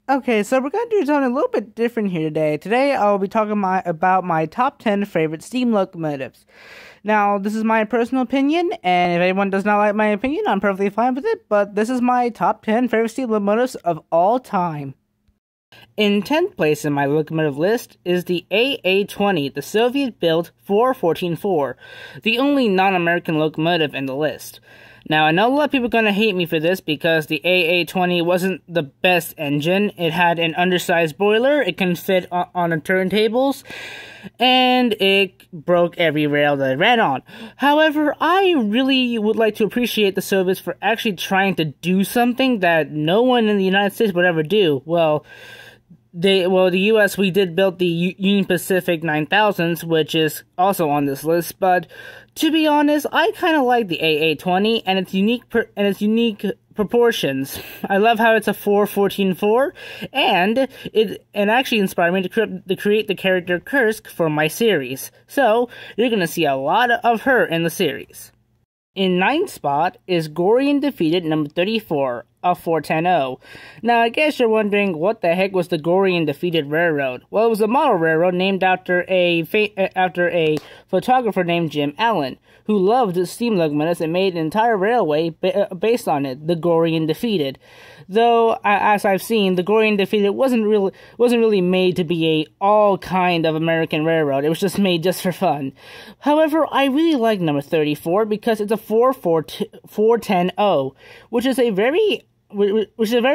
Okay, so we're going to do something a little bit different here today. Today, I'll be talking about my top 10 favorite steam locomotives. Now, this is my personal opinion, and if anyone does not like my opinion, I'm perfectly fine with it, but this is my top 10 favorite steam locomotives of all time. In 10th place in my locomotive list is the AA-20, the Soviet-built 414-4, the only non-American locomotive in the list. Now, I know a lot of people are going to hate me for this because the AA-20 wasn't the best engine. It had an undersized boiler, it couldn't fit on the turntables, and it broke every rail that it ran on. However, I really would like to appreciate the Soviets for actually trying to do something that no one in the United States would ever do. The U.S., we did build the Union Pacific 9000s, which is also on this list, but to be honest, I kind of like the AA-20 and its unique proportions. I love how it's a 414-4, and it actually inspired me to create the character Kursk for my series. So, you're going to see a lot of her in the series. In 9th spot is Gory and Defeated number 34, a 410-0. Now, I guess you're wondering, what the heck was the Gory and Defeated Railroad? Well, it was a model railroad named after a photographer named Jim Allen, who loved steam locomotives and made an entire railway based on it, the Gory and Defeated. Though, as I've seen, the Gory and Defeated wasn't really made to be a all kind of American railroad. It was just made just for fun. However, I really like number 34 because it's a 410-0, which is a very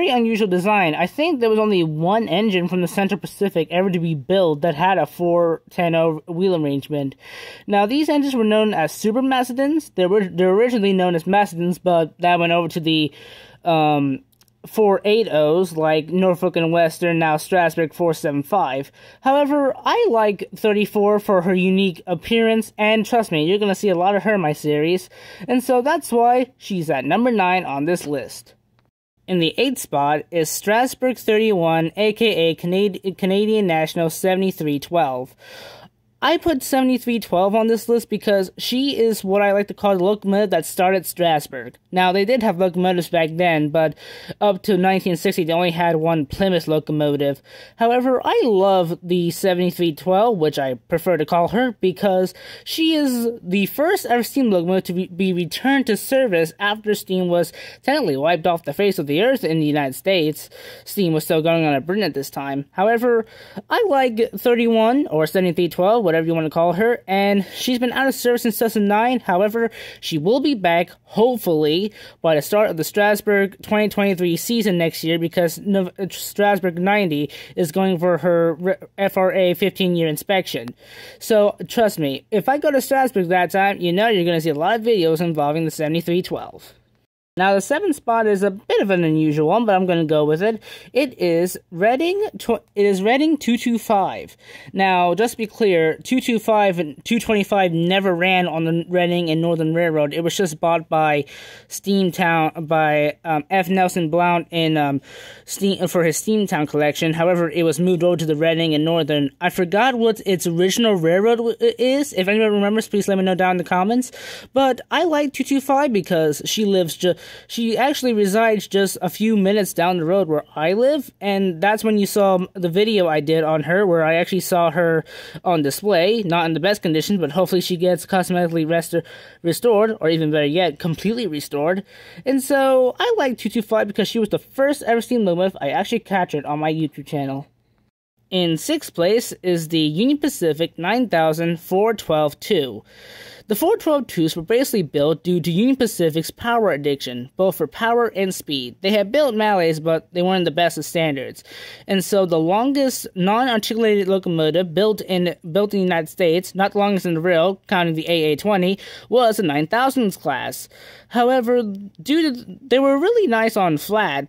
unusual design. I think there was only one engine from the Central Pacific ever to be built that had a 410-0 wheel arrangement. Now, these engines were known as Super Macedons. They're originally known as Macedons, but that went over to the 480s, like Norfolk and Western, now Strasbourg 475. However, I like 34 for her unique appearance, and trust me, you're going to see a lot of her in my series, and so that's why she's at number 9 on this list. In the 8th spot is Strasbourg 31, aka Canadian National 7312. I put 7312 on this list because she is what I like to call the locomotive that started Strasbourg. Now, they did have locomotives back then, but up to 1960, they only had one Plymouth locomotive. However, I love the 7312, which I prefer to call her, because she is the first ever steam locomotive to be returned to service after steam was technically wiped off the face of the earth in the United States. Steam was still going on in Britain at this time. However, I like 31, or 7312, whatever you want to call her, and she's been out of service since 2009. However, she will be back, hopefully, by the start of the Strasbourg 2023 season next year, because Strasbourg 90 is going for her FRA 15-year inspection. So, trust me, if I go to Strasbourg that time, you know you're going to see a lot of videos involving the 7312. Now, the 7th spot is a bit of an unusual one, but I'm going to go with it. It is Reading 225. Now, just to be clear, 225 and 225 never ran on the Reading and Northern Railroad. It was just bought by Steamtown, by F. Nelson Blount for his Steamtown collection. However, it was moved over to the Reading and Northern. I forgot what its original railroad is. If anyone remembers, please let me know down in the comments. But I like 225 because she actually resides just a few minutes down the road where I live, and that's when you saw the video I did on her, where I actually saw her on display, not in the best condition, but hopefully she gets cosmetically restored, or even better yet, completely restored. And so, I like 225 because she was the first ever steam locomotive I actually captured on my YouTube channel. In 6th place is the Union Pacific 9000 412-2. The 412-2s were basically built due to Union Pacific's power addiction, both for power and speed. They had built Malays, but they weren't the best of standards. And so the longest non-articulated locomotive built in the United States, not the longest in the rail, counting the AA-20, was the 9000s class. However, they were really nice on flat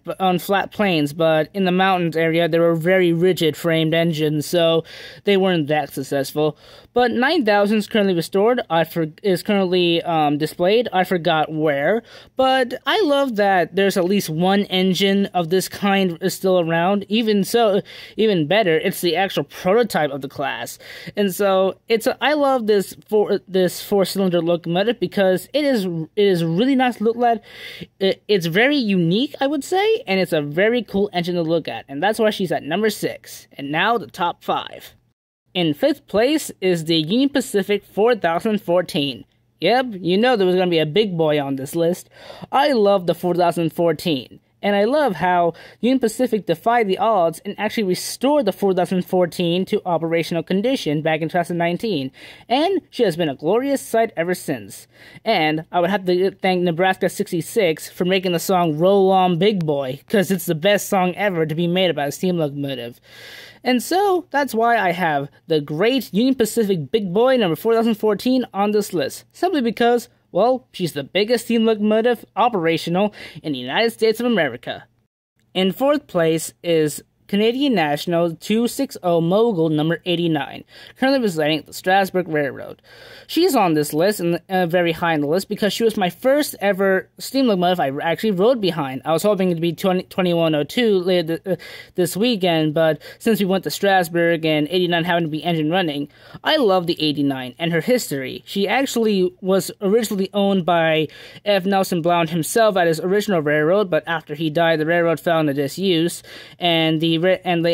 plains, but in the mountains area, they were very rigid framed engines, so they weren't that successful. But 9000 is currently restored. I forgot is currently displayed. I forgot where, but I love that there's at least one engine of this kind is still around. Even so, even better, it's the actual prototype of the class. And so I love this four-cylinder locomotive because it is really nice to look at. It's very unique, I would say, and it's a very cool engine to look at. And that's why she's at number 6. And now the top 5. In 5th place is the Union Pacific 4014. Yep, you know there was going to be a big boy on this list. I love the 4014. And I love how Union Pacific defied the odds and actually restored the 4014 to operational condition back in 2019. And she has been a glorious sight ever since. And I would have to thank Nebraska 66 for making the song Roll On Big Boy, because it's the best song ever to be made about a steam locomotive. And so, that's why I have the great Union Pacific Big Boy number 4014 on this list. Simply because, well, she's the biggest steam locomotive operational in the United States of America. In 4th place is Canadian National 260 Mogul number 89, currently residing at the Strasburg Railroad. She's on this list, and very high on the list, because she was my first ever steam locomotive I actually rode behind. I was hoping it to be 2102 later this weekend, but since we went to Strasburg and 89 happened to be engine running, I love the 89 and her history. She actually was originally owned by F. Nelson Blount himself at his original railroad, but after he died, the railroad fell into disuse, and the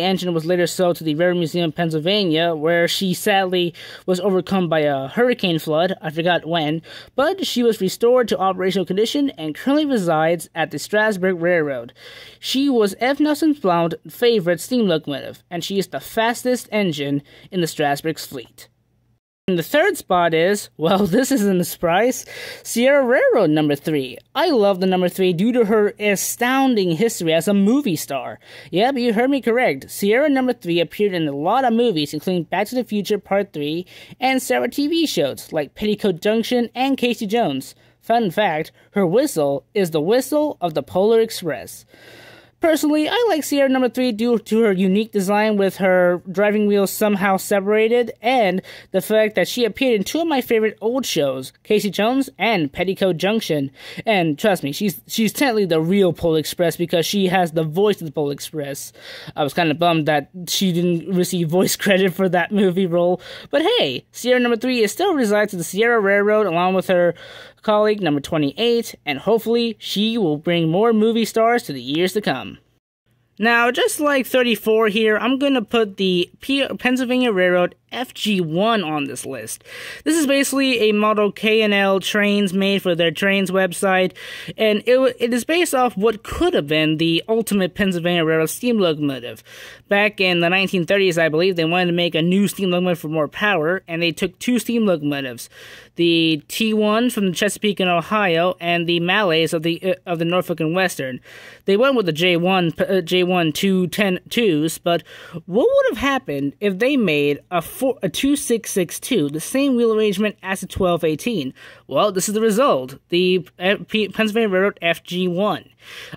engine was later sold to the Railroad Museum of Pennsylvania, where she sadly was overcome by a hurricane flood. I forgot when, but she was restored to operational condition and currently resides at the Strasburg Railroad. She was F. Nelson Blount's favorite steam locomotive, and she is the fastest engine in the Strasburg's fleet. And the 3rd spot is, well, this isn't a surprise, Sierra Railroad number 3. I love the number 3 due to her astounding history as a movie star. Yep, you heard me correct. Sierra number 3 appeared in a lot of movies, including Back to the Future Part 3 and several TV shows like Petticoat Junction and Casey Jones. Fun fact, her whistle is the whistle of the Polar Express. Personally, I like Sierra number 3 due to her unique design with her driving wheels somehow separated, and the fact that she appeared in 2 of my favorite old shows, Casey Jones and Petticoat Junction. And trust me, she's technically the real Polar Express because she has the voice of the Polar Express. I was kind of bummed that she didn't receive voice credit for that movie role, but hey, Sierra number 3 is still resides at the Sierra Railroad along with her colleague number 28, and hopefully she will bring more movie stars to the years to come. Now, just like 34 here, I'm going to put the Pennsylvania Railroad FG1 on this list. This is basically a model K&L trains made for their trains website, and it is based off what could have been the ultimate Pennsylvania Railroad steam locomotive. Back in the 1930s, I believe, they wanted to make a new steam locomotive for more power, and they took 2 steam locomotives, the T1 from Chesapeake and Ohio, and the Malays of the Norfolk and Western. They went with the J1 210-2s, but what would have happened if they made a 2662, the same wheel arrangement as the 1218? Well, this is the result, the Pennsylvania Railroad FG1.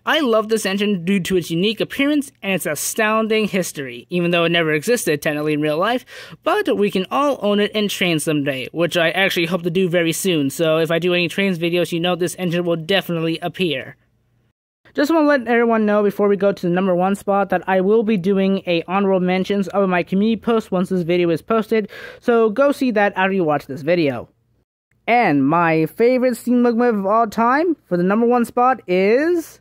I love this engine due to its unique appearance and its astounding history, even though it never existed technically in real life, but we can all own it in trains someday, which I actually hope to do very soon, so if I do any trains videos, you know this engine will definitely appear. Just want to let everyone know before we go to the number 1 spot that I will be doing a honorable mentions of my community post once this video is posted, so go see that after you watch this video. And my favorite steam locomotive of all time for the number 1 spot is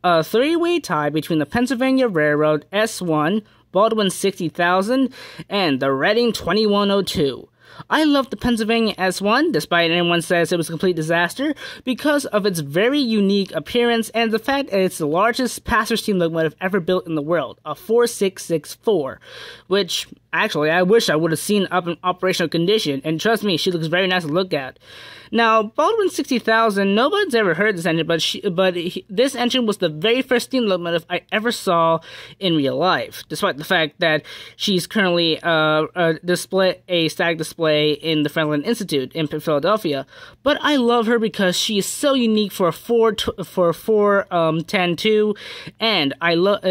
a 3-way tie between the Pennsylvania Railroad S1, Baldwin 60,000, and the Reading 2102. I love the Pennsylvania S1, despite anyone says it was a complete disaster, because of its very unique appearance and the fact that it's the largest passenger steam locomotive ever built in the world, a 4664, which, actually, I wish I would have seen up in operational condition, and trust me, she looks very nice to look at. Now, Baldwin 60,000, nobody's ever heard this engine, but this engine was the very first steam locomotive I ever saw in real life, despite the fact that she's currently a static display in the Franklin Institute in Philadelphia. But I love her because she is so unique for a 410-2, and I love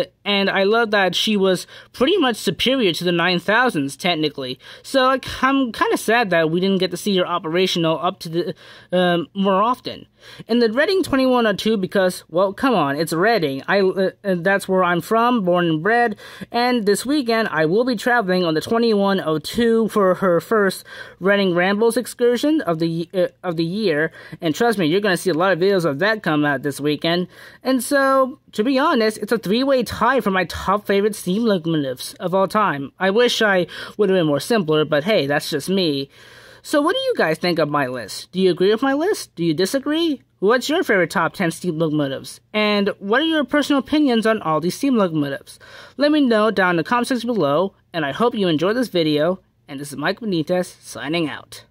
that she was pretty much superior to the 9000. 2000s, technically. So I'm kind of sad that we didn't get to see your operational up to the more often. And the Reading 2102 because, well, come on, it's Reading. That's where I'm from, born and bred. And this weekend, I will be traveling on the 2102 for her first Reading Rambles excursion of the year. And trust me, you're going to see a lot of videos of that come out this weekend. And so, to be honest, it's a three-way tie for my top favorite steam locomotives of all time. I wish I would have been more simpler, but hey, that's just me. So what do you guys think of my list? Do you agree with my list? Do you disagree? What's your favorite top 10 steam locomotives? And what are your personal opinions on all these steam locomotives? Let me know down in the comment section below, and I hope you enjoyed this video, and this is Mike Benitez signing out.